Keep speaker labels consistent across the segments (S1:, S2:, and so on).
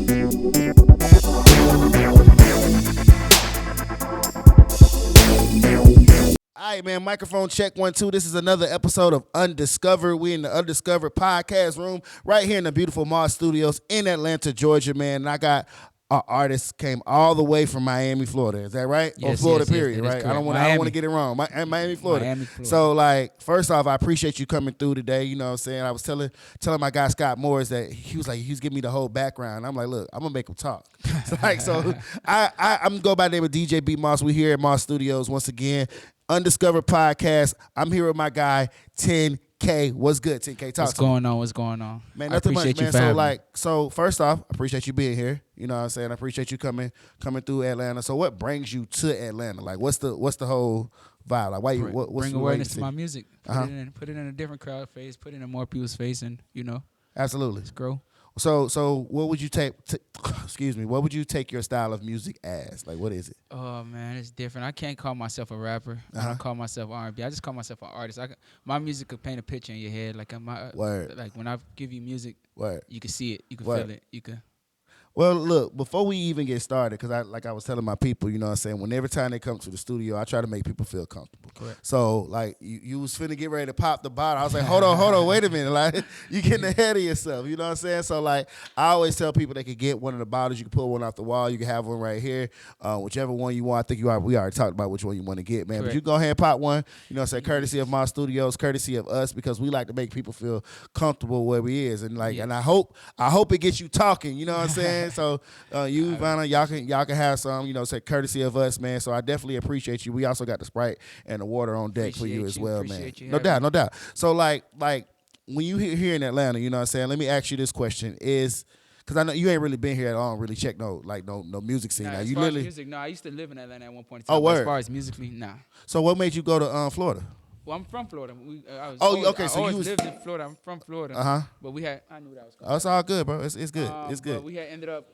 S1: All right, man. Microphone check 1 2. This is another episode of Undiscovered. We in the Undiscovered Podcast room right here in the beautiful Moss Studios in Atlanta, Georgia, man. And I got an artist came all the way from Miami, Florida. Is that right?
S2: Yes,
S1: or Florida,
S2: yes,
S1: period, right? I don't want to get it wrong. Miami, Florida.
S2: Miami, Florida.
S1: So, like, first off, I appreciate you coming through today. You know what I'm saying? I was telling my guy Scott Morris that he was giving me the whole background. I'm like, look, I'm gonna make him talk. So I'm gonna go by the name of DJ B Moss. We here at Moss Studios once again. Undiscovered Podcast. I'm here with my guy, Tenkay. What's good, Tenkay?
S2: What's going on?
S1: Man, nothing much, man. So first off, I appreciate you being here. You know what I'm saying? I appreciate you coming through Atlanta. So what brings you to Atlanta? Like, what's the whole vibe? Like, why you what's
S2: bring
S1: the
S2: awareness to my music?
S1: Uh-huh.
S2: Put it in a different crowd face. Put it in more people's face, and
S1: Absolutely.
S2: let's grow.
S1: So what would you take? Excuse me. What would you take your style of music as? Like, what is it?
S2: Oh man, it's different. I can't call myself a rapper. I don't call myself R&B. I just call myself an artist. My music could paint a picture in your head. Like
S1: Word.
S2: Like when I give you music,
S1: Word.
S2: you can see it. You can
S1: Word.
S2: feel it. You can.
S1: Well, look, before we even get started, because I was telling my people, you know what I'm saying, whenever time they come to the studio, I try to make people feel comfortable.
S2: Correct.
S1: So, like, you was finna get ready to pop the bottle. I was like, hold on, wait a minute. Like, you getting ahead of yourself. You know what I'm saying? So, like, I always tell people they could get one of the bottles. You can pull one off the wall. You can have one right here. Whichever one you want. I think we already talked about which one you want to get, man.
S2: Correct.
S1: But you go ahead and pop one. You know what I'm saying? Courtesy of my studios, courtesy of us, because we like to make people feel comfortable where we is. And, like, and I hope it gets you talking. You know what I'm saying? So, you, Vanna, y'all can have some, you know, say courtesy of us, man. So I definitely appreciate you. We also got the Sprite and the water on deck for you as well, man. No doubt. So like when you here in Atlanta, you know what I'm saying? Let me ask you this question: because I know you ain't really been here at all, and really check no music scene.
S2: Nah,
S1: you
S2: far as
S1: literally
S2: music, no. I used to live in Atlanta at one point in time.
S1: Oh, word.
S2: As far as musically, nah.
S1: So what made you go to Florida?
S2: Well, I'm from Florida. I
S1: always
S2: lived in Florida. I'm from Florida. But I knew that was coming.
S1: Oh, it's all good, bro. It's good. It's good.
S2: But we had ended up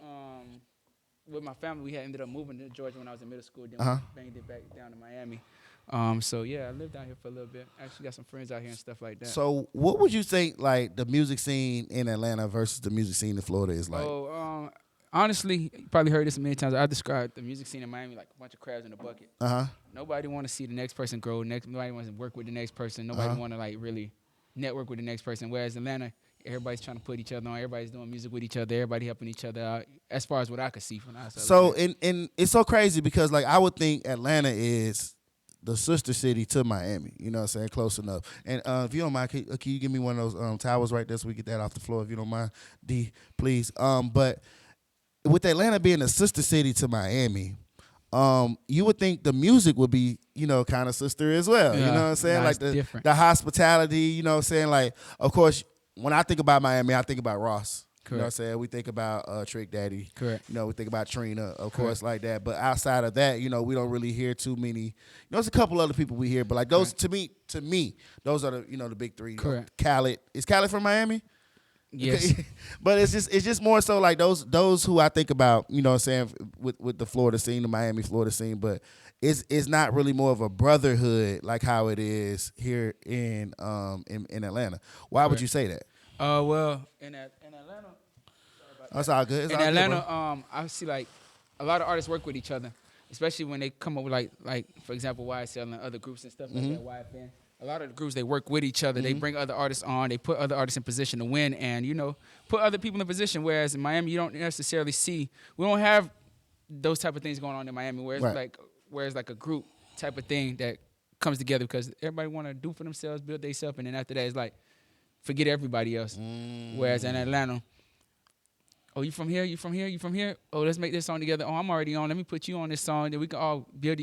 S2: with my family. We had ended up moving to Georgia when I was in middle school. Then we banged it back down to Miami. So yeah, I lived out here for a little bit. Actually got some friends out here and stuff like that.
S1: So what would you think like the music scene in Atlanta versus the music scene in Florida is like?
S2: Honestly, you probably heard this many times. I described the music scene in Miami like a bunch of crabs in a bucket. Nobody want to see the next person grow. Nobody wants to work with the next person. Nobody want to like really network with the next person. Whereas Atlanta, everybody's trying to put each other on. Everybody's doing music with each other. Everybody helping each other out. As far as what I could see from outside.
S1: So and it's so crazy because like I would think Atlanta is the sister city to Miami. You know what I'm saying? Close enough. And if you don't mind, can you give me one of those towels right there so we get that off the floor if you don't mind, D, please. But with Atlanta being a sister city to Miami, you would think the music would be, you know, kind of sister as well.
S2: Yeah,
S1: you know what I'm saying? Like the hospitality, you know what I'm saying? Like, of course, when I think about Miami, I think about Ross.
S2: Correct.
S1: You know what I'm saying? We think about Trick Daddy.
S2: Correct.
S1: You know, we think about Trina, of course, like that. But outside of that, you know, we don't really hear too many. You know, there's a couple other people we hear, but like those to me, those are the big three.
S2: Correct.
S1: Khaled. Is Khaled from Miami?
S2: Yes.
S1: But it's just more so like those who I think about, you know what I'm saying, with the Florida scene, the Miami, Florida scene, but it's not really more of a brotherhood like how it is here in Atlanta. Why would you say that?
S2: Well, in Atlanta,
S1: that's all good.
S2: In Atlanta, I see like a lot of artists work with each other, especially when they come up with like for example, YSL and other groups and stuff like that, YFN. A lot of the groups, they work with each other. They bring other artists on. They put other artists in position to win and, you know, put other people in position. Whereas in Miami, you don't necessarily see. We don't have those type of things going on in Miami where it's like a group type of thing that comes together because everybody want to do for themselves, build themselves, and then after that, it's like forget everybody else. Whereas in Atlanta, oh, you from here? You from here? You from here? Oh, let's make this song together. Oh, I'm already on. Let me put you on this song. Then we can all build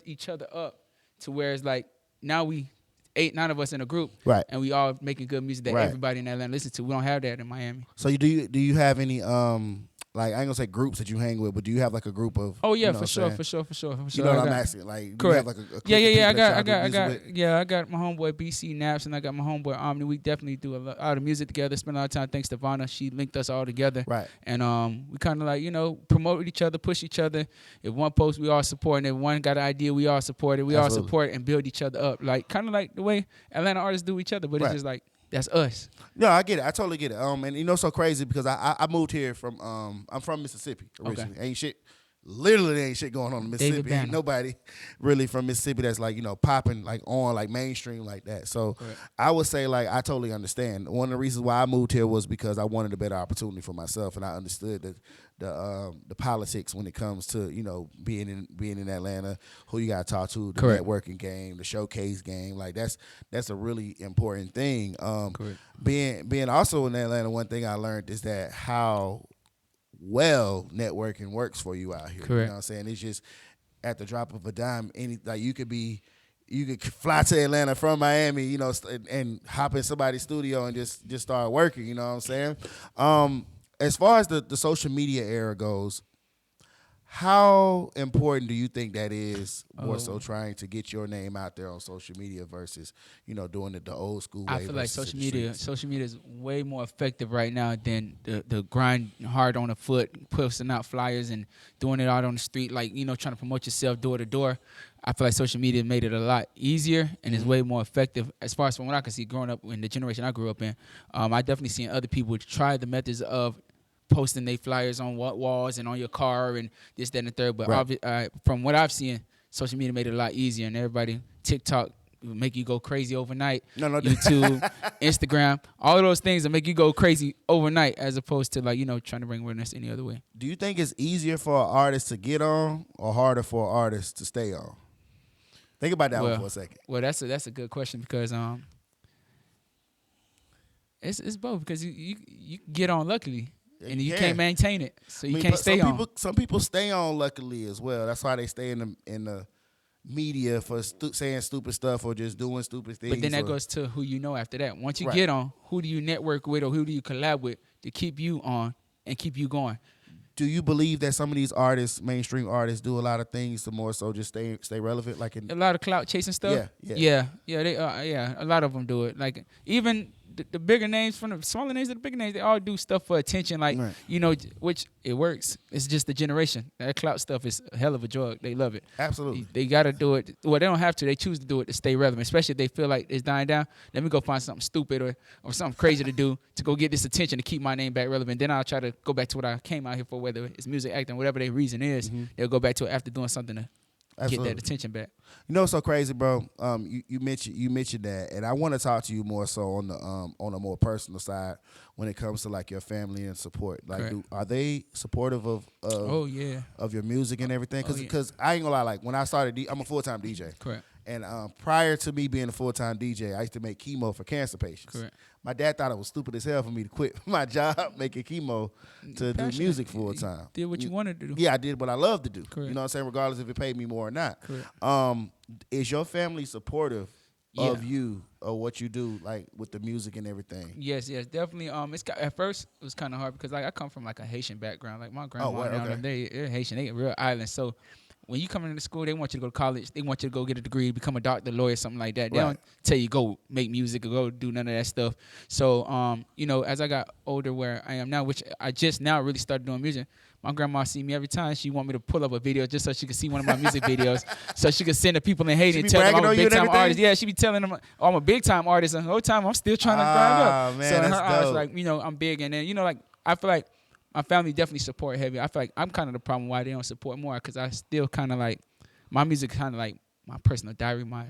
S2: each other up to where it's like now we 8-9 of us in a group,
S1: right?
S2: And we all making good music that everybody in Atlanta listens to. We don't have that in Miami.
S1: So do you have any like I ain't gonna say groups that you hang with, but do you have like a group of?
S2: Oh yeah,
S1: you know
S2: for sure.
S1: You know what I'm asking? Like, do you have like a
S2: yeah. I got my homeboy BC Naps and I got my homeboy Omni. We definitely do a lot of music together. Spend a lot of time. Thanks to Vanna, she linked us all together.
S1: Right.
S2: And we kind of like promote each other, push each other. If one post, we all support, and if one got an idea, we all support it. We all support and build each other up. Like kind of like the way Atlanta artists do each other, but it's just like That's us.
S1: No, I get it. I totally get it. And so crazy because I moved here from I'm from Mississippi originally.
S2: Okay.
S1: Ain't shit. Literally ain't shit going on in
S2: David
S1: Mississippi. Ain't
S2: Banner.
S1: nobody really from Mississippi that's like, popping like on like mainstream like that. So
S2: Correct.
S1: I would say like I totally understand. One of the reasons why I moved here was because I wanted a better opportunity for myself and I understood the politics when it comes to, being in Atlanta, who you gotta talk to, the
S2: Correct.
S1: networking game, the showcase game. Like that's a really important thing.
S2: Correct.
S1: Being also in Atlanta, one thing I learned is that how well networking works for you out here.
S2: Correct.
S1: You know what I'm saying? It's just at the drop of a dime, you could fly to Atlanta from Miami, and hop in somebody's studio and just start working, you know what I'm saying? As far as the social media era goes, how important do you think that is more so trying to get your name out there on social media versus, doing it the old school way?
S2: I feel like
S1: versus
S2: social media is way more effective right now than the grind hard on the foot, posting out flyers and doing it out on the street, like, trying to promote yourself door to door. I feel like social media made it a lot easier and is way more effective as far as from what I can see growing up in the generation I grew up in. I definitely seen other people try the methods of posting their flyers on walls and on your car and this, that, and the third. But
S1: Right.
S2: from what I've seen, social media made it a lot easier. And everybody, TikTok will make you go crazy overnight.
S1: No.
S2: YouTube, Instagram, all of those things will make you go crazy overnight as opposed to trying to bring awareness any other way.
S1: Do you think it's easier for an artist to get on or harder for an artist to stay on? Think about that one for a second.
S2: Well, that's a good question because it's both because you get on luckily. And you can't maintain it, so you can't stay on.
S1: Some people stay on luckily as well. That's why they stay in the media for saying stupid stuff or just doing stupid things.
S2: But then that goes to who you know after that. Once you get on, who do you network with or who do you collab with to keep you on and keep you going?
S1: Do you believe that some of these artists, mainstream artists, do a lot of things to more so just stay relevant? Like
S2: A lot of clout chasing stuff. Yeah. They a lot of them do it. Like even the bigger names from the smaller names to the bigger names, they all do stuff for attention. Like which it works. It's just the generation. That clout stuff is a hell of a drug. They love it.
S1: Absolutely.
S2: They gotta do it. Well, they don't have to. They choose to do it to stay relevant. Especially if they feel like it's dying down. Let me go find something stupid or something crazy to do to go get this attention to keep my name back relevant. Then I'll try to go back to what I came out here for, whether it's music, acting, whatever their reason is. They'll go back to it after doing something to get that attention back.
S1: You know what's so crazy, bro? You mentioned that, and I want to talk to you more so on a more personal side when it comes to like your family and support. Like, are they supportive of your music and everything? Because I ain't gonna lie, like when I started, I'm a full-time DJ.
S2: Correct.
S1: And prior to me being a full-time DJ, I used to make chemo for cancer patients.
S2: Correct.
S1: My dad thought it was stupid as hell for me to quit my job making chemo to do music full-time.
S2: Did what you wanted to do.
S1: Yeah, I did what I love to do.
S2: Correct.
S1: You know what I'm saying? Regardless if it paid me more or not.
S2: Correct.
S1: Is your family supportive of you or what you do, like with the music and everything?
S2: Yes, definitely. At first it was kind of hard because like I come from like a Haitian background. Like my grandma, they're Haitian, they real island. So when you come into school, they want you to go to college. They want you to go get a degree, become a doctor, lawyer, something like that. They don't tell you go make music or go do none of that stuff. So, as I got older where I am now, which I just now really started doing music, my grandma see me every time. She want me to pull up a video just so she could see one of my music videos, so she could send the people in Haiti and tell them I'm a big time artist. Yeah, she be telling them I'm a big time artist, and the whole time I'm still trying to grind up.
S1: Man,
S2: so in
S1: that's
S2: her eyes,
S1: dope.
S2: like I'm big, and then like I feel like my family definitely support heavy. I feel like I'm kind of the problem why they don't support more because I still kind of like. My music kind of like my personal diary, my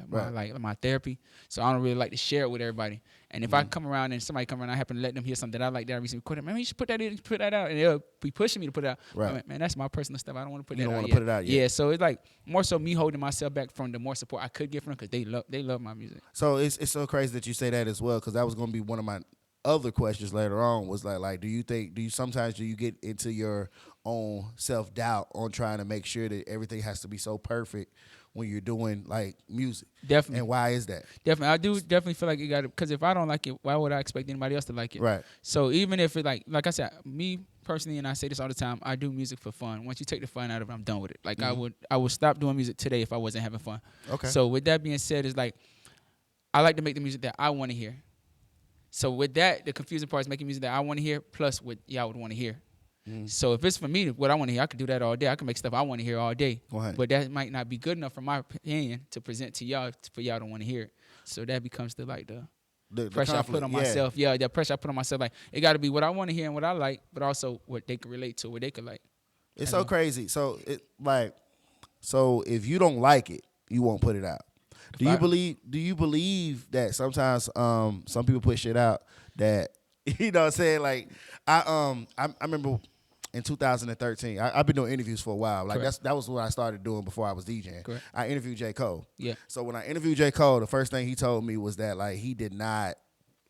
S2: therapy. So I don't really like to share it with everybody. And if I come around and somebody come around, I happen to let them hear something that I like that I recently recorded. Man, you should put that in, put that out, and they'll be pushing me to put it out.
S1: Right.
S2: Man, that's my personal stuff. I don't want to put
S1: You
S2: that
S1: don't
S2: out.
S1: want to put it out yet.
S2: Yeah. So it's like more so me holding myself back from the more support I could get from them because they love my music.
S1: So it's so crazy that you say that as well because that was going to be one of my other questions later on was like do you sometimes get into your own self-doubt on trying to make sure that everything has to be so perfect when you're doing like music?
S2: Definitely.
S1: And why is that?
S2: Definitely. I do definitely feel like you got to, because if I don't like it, why would I expect anybody else to like it?
S1: Right.
S2: So even if it like I said, me personally, and I say this all the time, I do music for fun. Once you take the fun out of it, I'm done with it. Like I would stop doing music today if I wasn't having fun.
S1: Okay.
S2: So with that being said, it's like I like to make the music that I want to hear. So with that, the confusing part is making music that I want to hear plus what y'all would want to hear. So if it's for me, what I want to hear, I could do that all day. I can make stuff I want to hear all day. But that might not be good enough, from my opinion, to present to y'all for y'all to want to hear it. So that becomes the
S1: the
S2: pressure
S1: conflict.
S2: I put on myself. Yeah, that pressure I put on myself. Like, it got to be what I want to hear and what I like, but also what they can relate to, what they could like.
S1: It's so crazy. So so if you don't like it, you won't put it out. Do you believe that sometimes some people put shit out that you know what I'm saying? Like I remember in 2013, I've been doing interviews for a while. Like that was what I started doing before I was DJing.
S2: Correct.
S1: I interviewed J. Cole.
S2: Yeah.
S1: So when I interviewed J. Cole, the first thing he told me was that like he did not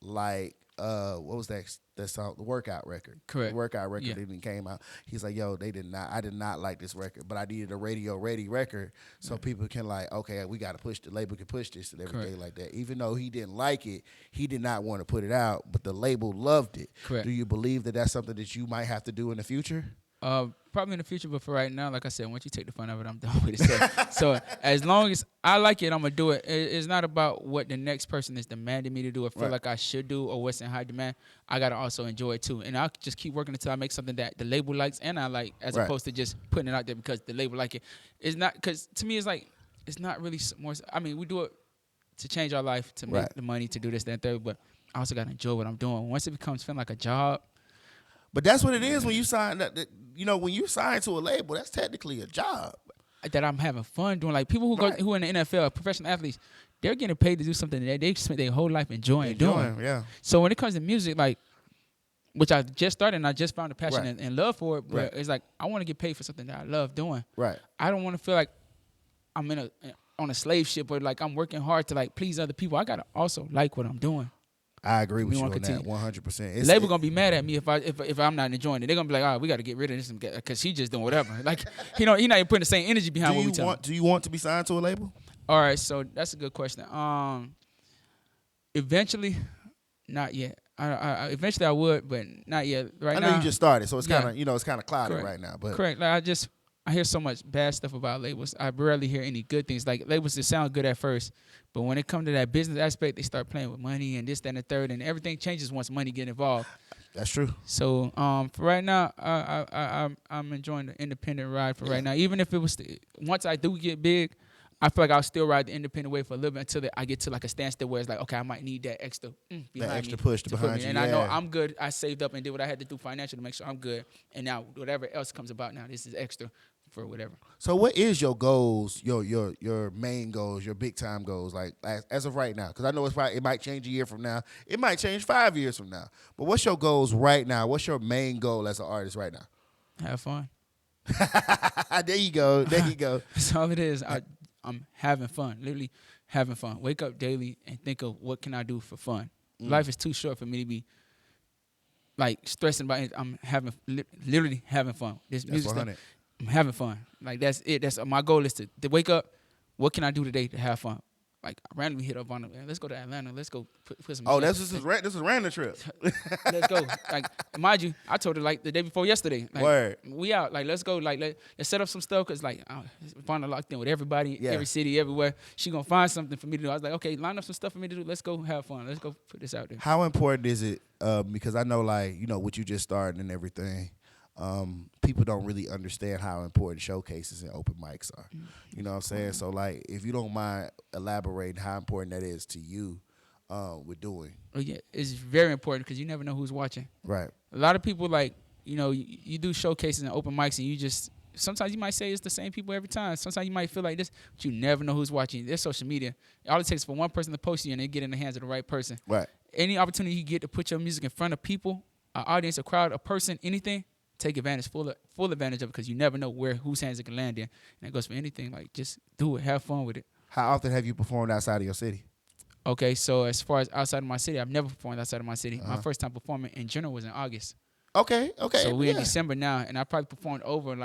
S1: like what was that song, the Workout record.
S2: Correct.
S1: The Workout record that even came out. He's like, yo, I did not like this record, but I needed a radio ready record so people can like, okay, we got to push, the label can push this and everything like that. Even though he didn't like it, he did not want to put it out, but the label loved it.
S2: Correct.
S1: Do you believe that that's something that you might have to do in the future?
S2: Probably in the future, but for right now, like I said, once you take the fun of it, I'm done with it. So as long as I like it, I'm gonna do it. It's not about what the next person is demanding me to do or feel like I should do or what's in high demand. I gotta also enjoy it too, and I'll just keep working until I make something that the label likes and I like, as opposed to just putting it out there because the label like it. It's not, because to me, it's like it's not really more. I mean, we do it to change our life, to make the money, to do this, that, and third, but I also gotta enjoy what I'm doing. Once it becomes feeling like a job.
S1: But that's what it is when you sign that. You know, when you sign to a label, that's technically a job
S2: that I'm having fun doing. Like people who in the NFL, professional athletes, they're getting paid to do something that they spent their whole life enjoying doing.
S1: Yeah.
S2: So when it comes to music, like, which I just started and I just found a passion and love for it, but it's like I want to get paid for something that I love doing.
S1: Right.
S2: I don't want to feel like I'm on a slave ship or like I'm working hard to like please other people. I gotta also like what I'm doing.
S1: I agree with you on that 100%.
S2: The label gonna be mad at me if I'm not enjoying it. They're gonna be like, oh, we got to get rid of this because she's just doing whatever. Like, he not even putting the same energy behind what we tell him.
S1: Do you want to be signed to a label?
S2: All right, so that's a good question. Eventually, not yet. Eventually I would, but not yet. Right now,
S1: I know you just started, so it's kind of it's kind of clouded right now. But
S2: correct. Like I hear so much bad stuff about labels. I rarely hear any good things. Like labels that sound good at first, but when it comes to that business aspect, they start playing with money and this, that, and the third, and everything changes once money get involved.
S1: That's true.
S2: So for right now, I'm enjoying the independent ride for right now. Even if it was once I do get big, I feel like I'll still ride the independent way for a little bit until I get to like a standstill where it's like, okay, I might need that extra
S1: push behind you.
S2: And I know I'm good. I saved up and did what I had to do financially to make sure I'm good. And now whatever else comes about now, this is extra for whatever.
S1: So what is your goals, your main goals, your big time goals, like as of right now? Because I know it might change a year from now. It might change 5 years from now. But what's your goals right now? What's your main goal as an artist right now?
S2: Have fun.
S1: There you go.
S2: That's all it is. I'm having fun, literally having fun. Wake up daily and think of what can I do for fun. Life is too short for me to be like stressing about it. I'm literally having fun. This music stuff, I'm having fun. Like that's it. That's my goal is to wake up. What can I do today to have fun? Like I randomly hit up on let's go to Atlanta. Let's go put some.
S1: Oh, this is a random trip.
S2: Let's go. Like mind you, I told her like the day before yesterday. Like,
S1: word.
S2: We out. Like let's go. Like let's set up some stuff because like I'm locked in with everybody, every city, everywhere. She gonna find something for me to do. I was like, okay, line up some stuff for me to do. Let's go have fun. Let's go put this out there.
S1: How important is it? Because I know like what you just started and everything. People don't really understand how important showcases and open mics are. You know what I'm saying? So, like, if you don't mind elaborating how important that is to you with doing.
S2: Oh, yeah. It's very important because you never know who's watching.
S1: Right.
S2: A lot of people, like, you do showcases and open mics and you just, sometimes you might say it's the same people every time. Sometimes you might feel like this, but you never know who's watching. There's social media. All it takes for one person to post you and they get in the hands of the right person.
S1: Right.
S2: Any opportunity you get to put your music in front of people, an audience, a crowd, a person, anything, take advantage, full advantage of it because you never know whose hands it can land in. And that goes for anything. Like, just do it. Have fun with it.
S1: How often have you performed outside of your city?
S2: Okay, so as far as outside of my city, I've never performed outside of my city. My first time performing in general was in August.
S1: Okay.
S2: So we're in December now, and I probably performed over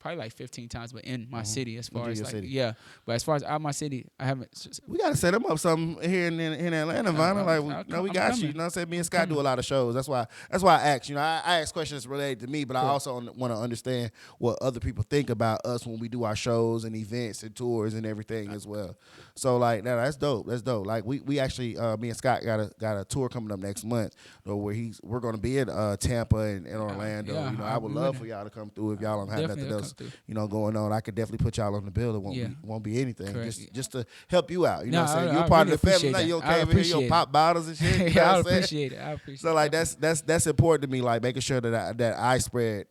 S2: probably 15 times, but in my city as far as But as far as out of my city, I haven't.
S1: We gotta set them up something here in Atlanta, Vinyl. Like we got you. You know what I'm saying? Me and Scott do a lot of shows. That's why I asked. I ask questions related to me, but I also want to understand what other people think about us when we do our shows and events and tours and everything as well. So like that's dope. That's dope. Like we actually me and Scott got a tour coming up next month where we're gonna be in Tampa and Orlando. I would love for y'all to come through if y'all don't have nothing else else, going on, I could definitely put y'all on the bill. It won't be anything.
S2: Correct.
S1: Just to help you out. You know what I'm saying? You're
S2: I
S1: part
S2: really
S1: of the family.
S2: appreciate
S1: You
S2: that.
S1: okay over here? You'll pop bottles and shit. You know
S2: I
S1: what I'm saying?
S2: appreciate it. I appreciate it.
S1: So like that's important to me. Like making sure that I spread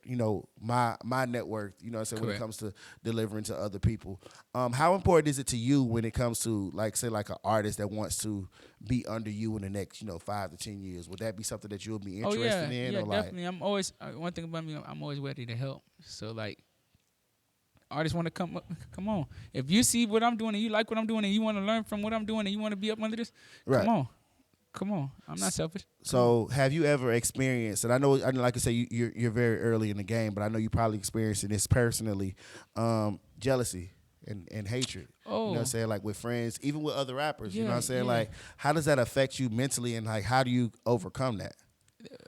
S1: my network. You know what I'm saying, when it comes to delivering to other people. How important is it to you when it comes to like say like an artist that wants to be under you in the next 5 to 10 years? Would that be something that you'll be interested in?
S2: Yeah,
S1: or
S2: definitely. I'm always one thing about me. I'm always ready to help. So like, artists want to come on. If you see what I'm doing and you like what I'm doing and you want to learn from what I'm doing and you want to be up under this, come on. I'm not selfish.
S1: So have you ever experienced, and I know like I say, you're very early in the game, but I know you probably experiencing this personally, jealousy and hatred. You know what I'm saying? Like with friends, even with other rappers. You know what I'm saying? Like, how does that affect you mentally, and like how do you overcome that?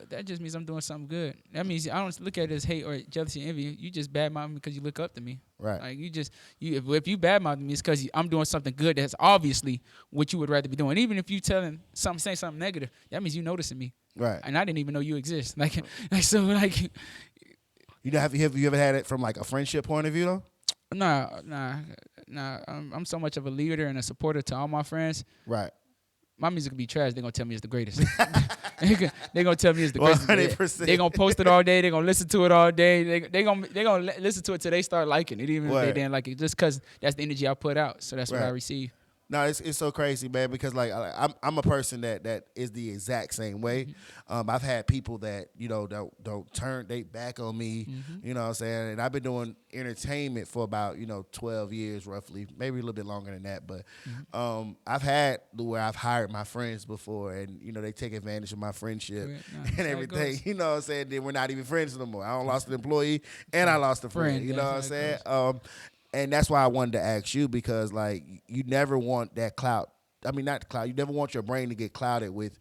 S2: That just means I'm doing something good. That means I don't look at it as hate or jealousy or envy. You just badmouth me because you look up to me.
S1: Right.
S2: Like if you badmouth me, it's because I'm doing something good. That's obviously what you would rather be doing. Even if you saying something negative, that means you noticing me.
S1: Right.
S2: And I didn't even know you exist. So.
S1: Have you ever had it from like a friendship point of view though?
S2: Nah. I'm so much of a leader and a supporter to all my friends.
S1: Right.
S2: My music will be trash. They're going to tell me it's the greatest. They're going to tell me it's the greatest.
S1: 100%.
S2: They're going to post it all day. They're going to listen to it all day. They're going to listen to it till they start liking it, even if they didn't like it, just because that's the energy I put out. So that's what I receive.
S1: No, it's so crazy, man, because like I'm a person that is the exact same way. I've had people that don't turn they back on me. You know what I'm saying? And I've been doing entertainment for about 12 years roughly, maybe a little bit longer than that. But I've had where I've hired my friends before, and they take advantage of my friendship and everything. You know what I'm saying? Then we're not even friends no more. I lost an employee and I lost a friend. You know what I'm saying? And that's why I wanted to ask you, because like you never want that clout. I mean, not the clout. You never want your brain to get clouded with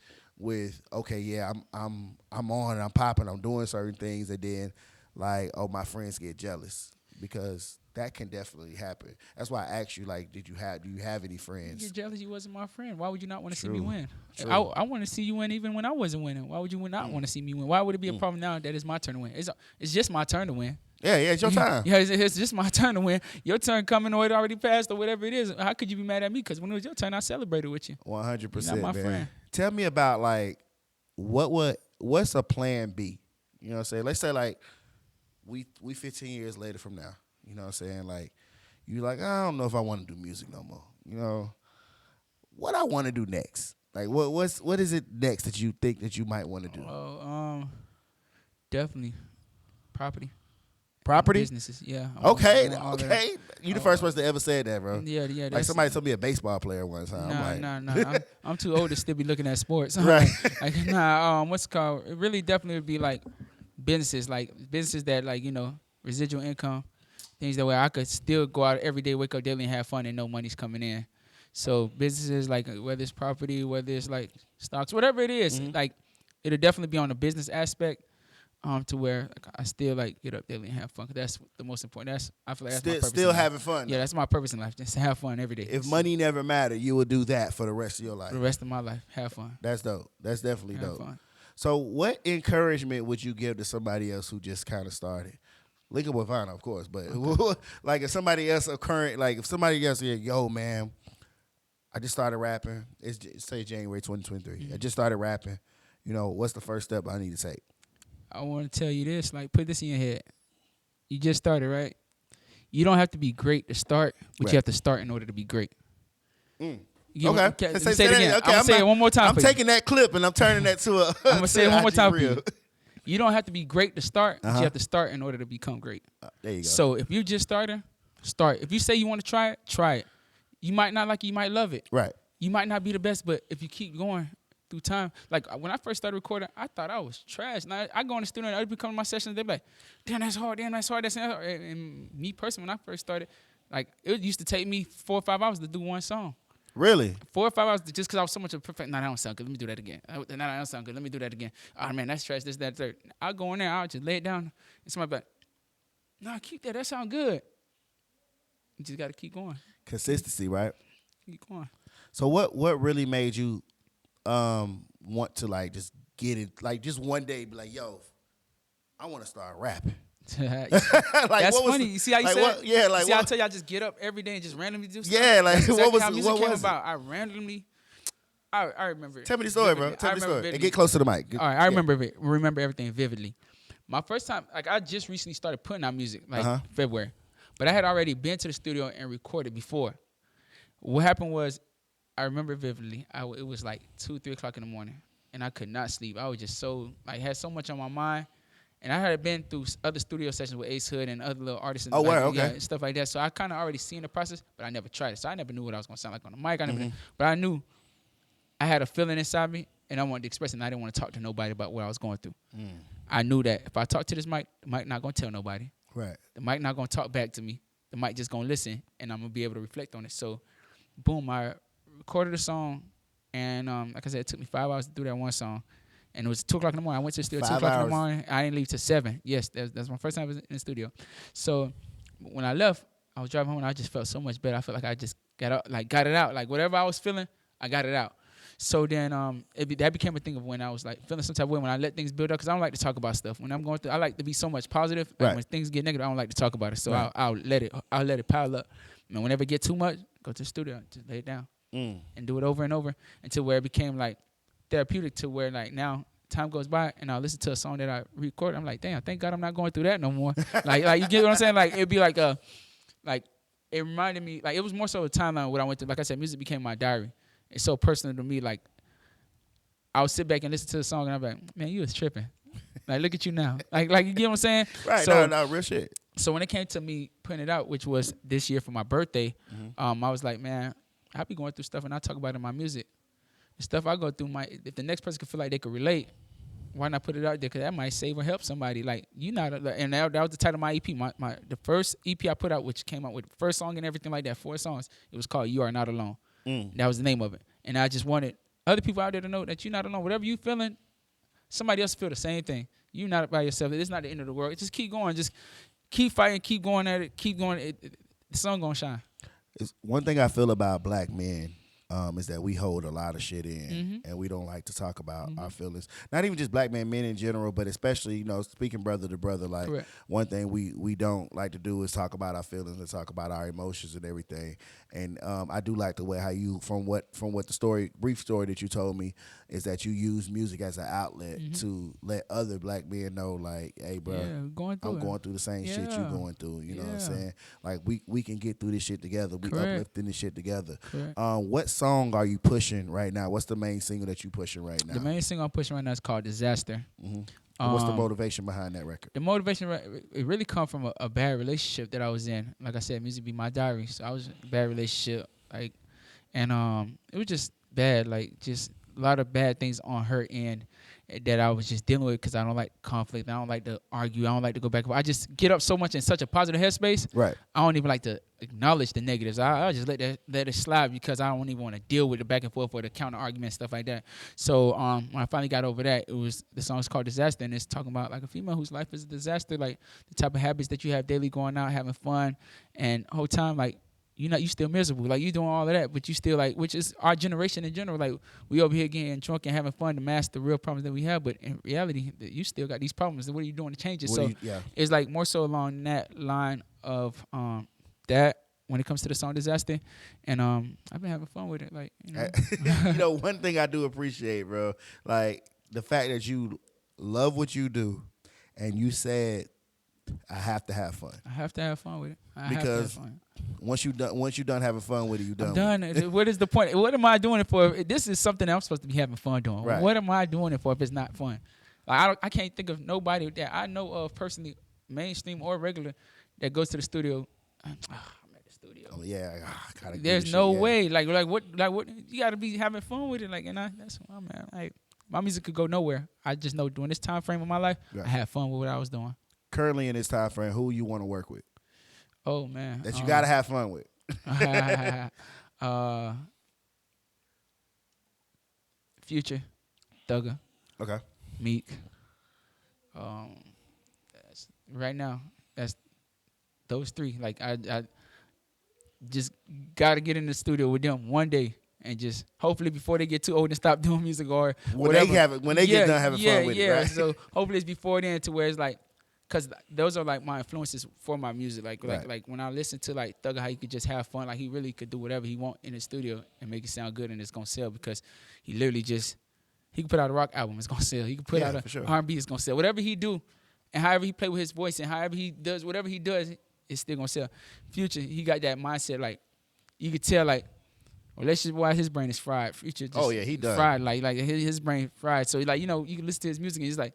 S1: okay, yeah, I'm on, I'm popping, I'm doing certain things, and then like, oh, my friends get jealous, because that can definitely happen. That's why I asked you, like, do you have any friends?
S2: You get jealous. You wasn't my friend. Why would you not want to see me win?
S1: True.
S2: I want to see you win even when I wasn't winning. Why would you not want to see me win? Why would it be a problem now that it's my turn to win? It's just my turn to win.
S1: Yeah, it's your time.
S2: Yeah, it's just my turn to win. Your turn coming or it already passed or whatever it is. How could you be mad at me? Because when it was your turn, I celebrated with you.
S1: 100%,
S2: You're not my
S1: man.
S2: friend.
S1: Tell me about like what's a plan B? You know what I'm saying? Let's say like we 15 years later from now. You know what I'm saying? Like you like, I don't know if I want to do music no more. What I want to do next? Like what is it next that you think that you might want to do?
S2: Definitely property. Businesses, yeah.
S1: Okay. You the first person that ever said that, bro.
S2: Yeah.
S1: Like somebody told me a baseball player one time.
S2: Nah. I'm too old to still be looking at sports.
S1: Right.
S2: What's it called? It really definitely would be like businesses that like, residual income, things that way I could still go out every day, wake up daily and have fun and no money's coming in. So businesses, like whether it's property, whether it's like stocks, whatever it is, like it'll definitely be on the business aspect. To where like, I still like get up daily and have fun. 'Cause that's the most important. I feel like that's my purpose.
S1: Still having fun.
S2: Yeah, that's my purpose in life. Just to have fun every day.
S1: If money never mattered, you would do that for the rest of your life.
S2: For the rest of my life, have fun.
S1: That's dope. That's definitely
S2: Have
S1: dope.
S2: fun.
S1: So, what encouragement would you give to somebody else who just kind of started? Link up with Vanna, of course, but like if somebody else if somebody else said, "Yo, man, I just started rapping. Say January 2023. I just started rapping. What's the first step I need to take?"
S2: I want to tell you this, like put this in your head. You just started, right? You don't have to be great to start, but you have to start in order to be great.
S1: Okay.
S2: Say it again. Okay, I'm going to say it one more time.
S1: I'm taking that clip and I'm turning that to a
S2: I'm going to say it one more time for
S1: reel.
S2: you. You don't have to be great to start, but you have to start in order to become great.
S1: There you go.
S2: So if you just started, start. If you say you want to try it. You might not like it, you might love it.
S1: Right.
S2: You might not be the best, but if you keep going through time, like when I first started recording, I thought I was trash. Now I go in the studio and other people come to my sessions, they be like, damn, that's hard, that's hard. And me personally, when I first started, like it used to take me 4 or 5 hours to do one song.
S1: Really?
S2: 4 or 5 hours just because I was so much of a perfect. Nah, that don't sound good. Let me do that again. Nah, that don't sound good. Let me do that again. Oh man, that's trash. This, that, third. I'll go in there. I'll just lay it down. And somebody be like, nah, keep that. That sound good. You just got to keep going.
S1: Consistency, right?
S2: Keep going.
S1: So what really made you want to like just get it, like just one day be like, yo, I want to start rapping? Like,
S2: That's
S1: what was
S2: funny.
S1: the-
S2: You see how you
S1: like,
S2: said?
S1: what- yeah, like,
S2: see, I
S1: what-
S2: tell you, I just get up every day and just randomly do stuff.
S1: Yeah, like,
S2: That's
S1: what
S2: exactly
S1: was-
S2: how music
S1: what
S2: came
S1: was it?
S2: about. I randomly, I remember.
S1: Tell me the story, bro.
S2: vividly.
S1: Tell
S2: I
S1: me the
S2: remember
S1: story.
S2: vividly.
S1: And get close to the mic.
S2: All right, I remember everything vividly. My first time, like I just recently started putting out music, like February, but I had already been to the studio and recorded before. What happened was, I remember vividly. It was like 2, 3 o'clock in the morning, and I could not sleep. I was just so had so much on my mind, and I had been through other studio sessions with Ace Hood and other little artists. And
S1: Okay.
S2: Stuff like that. So I kind of already seen the process, but I never tried it. So I never knew what I was gonna sound like on the mic. But I knew I had a feeling inside me, and I wanted to express it. And I didn't want to talk to nobody about what I was going through. I knew that if I talk to this mic, the mic not gonna tell nobody.
S1: Right.
S2: The mic not gonna talk back to me. The mic just gonna listen, and I'm gonna be able to reflect on it. So, boom, I recorded a song, and like I said, it took me 5 hours to do that one song, and it was 2 o'clock in the morning. I went to the studio 2 o'clock in the morning. I didn't leave till 7. Yes, that's my first time I was in the studio. So when I left, I was driving home, and I just felt so much better. I felt like I just got it out. Like whatever I was feeling, I got it out. So then that became a thing of when I was like feeling some type of way, when I let things build up, because I don't like to talk about stuff. When I'm going through, I like to be so much positive. Like when things get negative, I don't like to talk about it. So I'll let it pile up. And whenever it get too much, go to the studio, just lay it down and do it over and over until where it became like therapeutic, to where like now time goes by and I'll listen to a song that I recorded. I'm like, damn, thank God I'm not going through that no more. like you get what I'm saying? Like it'd be like it reminded me, like it was more so a timeline of what I went through. Like I said, music became my diary. It's so personal to me. Like I would sit back and listen to the song and I'm like, man, you was tripping. Like look at you now. Like you get what I'm saying?
S1: Right.
S2: So,
S1: no, real shit.
S2: So when it came to me putting it out, which was this year for my birthday, I was like, man, I be going through stuff and I talk about it in my music. The stuff I go through, if the next person could feel like they could relate, why not put it out there? Because that might save or help somebody. Like you not, and that was the title of my EP. The first EP I put out, which came out with the first song and everything like that, 4 songs. It was called "You Are Not Alone." That was the name of it. And I just wanted other people out there to know that you're not alone. Whatever you feeling, somebody else feel the same thing. You're not by yourself. It's not the end of the world. Just keep going. Just keep fighting. Keep going at it. Keep going. The sun gonna shine.
S1: It's one thing I feel about black men is that we hold a lot of shit in, and we don't like to talk about our feelings. Not even just black men in general, but especially, speaking brother to brother. Like
S2: Correct.
S1: One thing we don't like to do is talk about our feelings and talk about our emotions and everything. And I do like the way how you, from what the brief story that you told me, is that you use music as an outlet to let other black men know, like, hey, bro, I'm going through the same shit you going through. You know what I'm saying? Like we can get through this shit together. We uplifting this shit together. What song are you pushing right now? What's the main single that you pushing right now?
S2: The main single I'm pushing right now is called "Disaster."
S1: What's the motivation behind that record?
S2: The motivation, it really come from a bad relationship that I was in. Like I said, music be my diary. So I was in a bad relationship, and it was just bad, just a lot of bad things on her end that I was just dealing with, because I don't like conflict. I don't like to argue. I don't like to go back and forth. I just get up so much in such a positive headspace. Right. I don't even like to acknowledge the negatives. I just let it slide, because I don't even want to deal with the back and forth or the counter argument, stuff like that. So when I finally got over that, the song's called "Disaster," and it's talking about like a female whose life is a disaster, like the type of habits that you have daily, going out, having fun, and whole time you still miserable. Like you doing all of that, but you still which is our generation in general. Like we over here getting drunk and having fun to mask the real problems that we have, but in reality, you still got these problems. What are you doing to change it? It's like more so along that line of that when it comes to the song "Disaster," and I've been having fun with it.
S1: One thing I do appreciate, bro, like the fact that you love what you do, and you said, I have to have fun.
S2: I have to have fun with it.
S1: Because once you done having fun with it, you done.
S2: I'm done. What is the point? What am I doing it for? This is something that I'm supposed to be having fun doing. Right. What am I doing it for if it's not fun? Like I can't think of nobody that I know of personally, mainstream or regular, that goes to the studio. I'm at the studio. Oh yeah, I gotta. There's no way. Like what? You got to be having fun with it. That's what I'm at. Like my music could go nowhere. I just know during this time frame of my life, I had fun with what I was doing.
S1: Currently in this time frame, who you want to work with?
S2: Oh man,
S1: that you gotta have fun with.
S2: Future, Thugger.
S1: Okay.
S2: Meek. Right now, that's those 3. Like I just gotta get in the studio with them one day, and just hopefully before they get too old and stop doing music or
S1: when
S2: whatever.
S1: When they get done having fun with it. Right?
S2: So hopefully it's before then, to where it's like because those are like my influences for my music. Like
S1: Right.
S2: like when I listen to like Thugger, how he could just have fun. Like he really could do whatever he want in the studio and make it sound good, and it's gonna sell because he literally just he can put out a rock album, it's gonna sell. He can put out a R&B, it's gonna sell. Whatever he do, and however he play with his voice, and however he does whatever he does, it's still gonna sell. Future, he got that mindset. Like you could tell, like. Well, that's just why his brain is fried. Future just
S1: he done.
S2: fried. Like his brain fried. So like you can listen to his music and it's like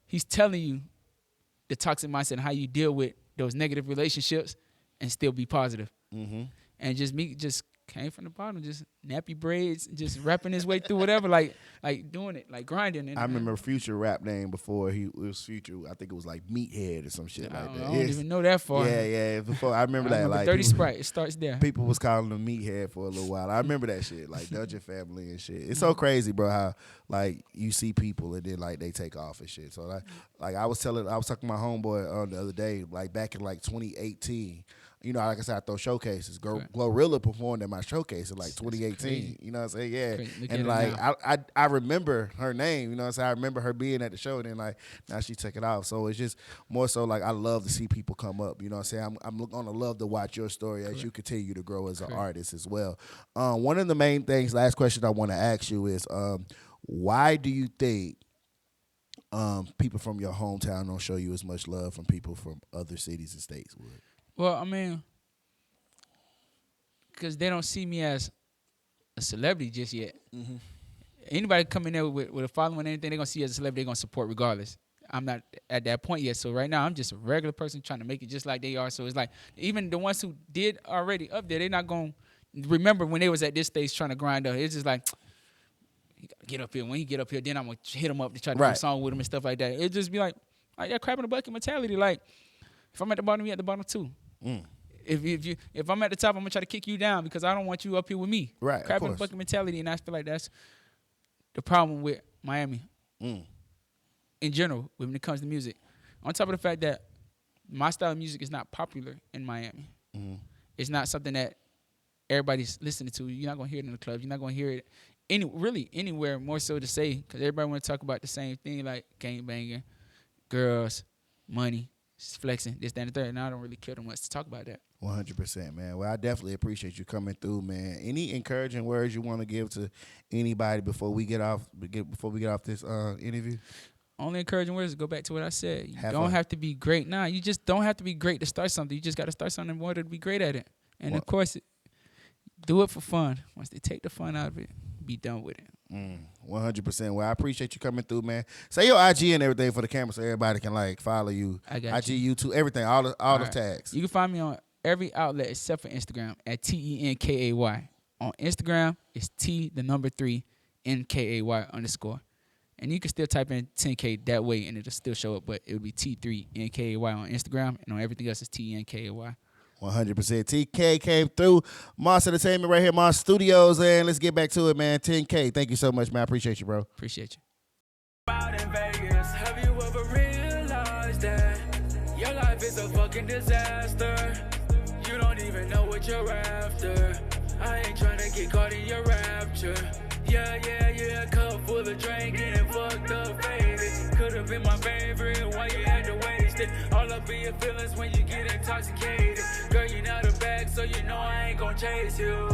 S2: he's telling you the toxic mindset and how you deal with those negative relationships and still be positive.
S1: Mm-hmm.
S2: And just me just came from the bottom, just nappy braids, just rapping his way through whatever, like doing it, like grinding. And,
S1: I remember Future rap name before it was Future. I think it was like Meathead or some shit like that.
S2: I don't even know that far.
S1: Yeah. Before I remember that. Like
S2: Dirty Sprite. It starts there.
S1: People was calling him Meathead for a little while. I remember that shit, like Dungeon Family and shit. It's so crazy, bro. How like you see people and then like they take off and shit. So like I was talking to my homeboy the other day, like back in like 2018. You know, like I said, I throw showcases. Glorilla performed at my showcase in like 2018. You know what I'm saying? Yeah. And like I remember her name. You know what I'm saying? I remember her being at the show, and then like now she took it off. So it's just more so like I love to see people come up. You know what I'm saying? I'm gonna love to watch your story as you continue to grow as an artist as well. One of the main things, last question I want to ask you is, why do you think people from your hometown don't show you as much love from people from other cities and states would?
S2: Well, I mean, because they don't see me as a celebrity just yet. Mm-hmm. Anybody come in there with a following or anything, they're going to see you as a celebrity, they're going to support regardless. I'm not at that point yet. So right now, I'm just a regular person trying to make it just like they are. So it's like, even the ones who did already up there, they're not going to remember when they was at this stage trying to grind up. It's just like, he got to get up here. When he get up here, then I'm going to hit him up to try to do a song with him and stuff like that. It just be like that crab in the bucket mentality. Like, if I'm at the bottom, you at the bottom too. Mm. If I'm at the top, I'm gonna try to kick you down because I don't want you up here with me.
S1: Right.
S2: Crab in the bucket mentality, and I feel like that's the problem with Miami in general when it comes to music. On top of the fact that my style of music is not popular in Miami. Mm. It's not something that everybody's listening to. You're not gonna hear it in the clubs. You're not gonna hear it anywhere. More so to say, because everybody want to talk about the same thing, like gangbanging, girls, money. Flexing, this, that, and the third, and I don't really care too much to talk about that.
S1: 100%, man. Well, I definitely appreciate you coming through, man. Any encouraging words you want to give to anybody before we get off this interview?
S2: Only encouraging words is go back to what I said. You don't have to be great now. You just don't have to be great to start something. You just got to start something in order to be great at it. And of course, do it for fun. Once they take the fun out of it, be done with it.
S1: 100%. Well, I appreciate you coming through, man. Say your IG and everything for the camera so everybody can like follow you.
S2: I got
S1: IG, YouTube, everything, all the tags.
S2: You can find me on every outlet except for Instagram at TENKAY. On Instagram, it's T3NKAY _. And you can still type in 10K that way and it'll still show up, but it would be T3NKAY on Instagram, and on everything else is TENKAY.
S1: 100%. TK came through. Moss Entertainment right here, Moss Studios, and let's get back to it, man. 10K, thank you so much, man. I appreciate you, bro.
S2: Appreciate you.
S3: Out in Vegas, have you ever realized that your life is a fucking disaster? You don't even know what you're after. I ain't trying to get caught in your rapture. Yeah, cup full of drink, getting fucked up, faded. Could've been my favorite, why you had to waste it? All up in your feelings when you get intoxicated. Girl, you're not a bag, so you know I ain't gon' chase you.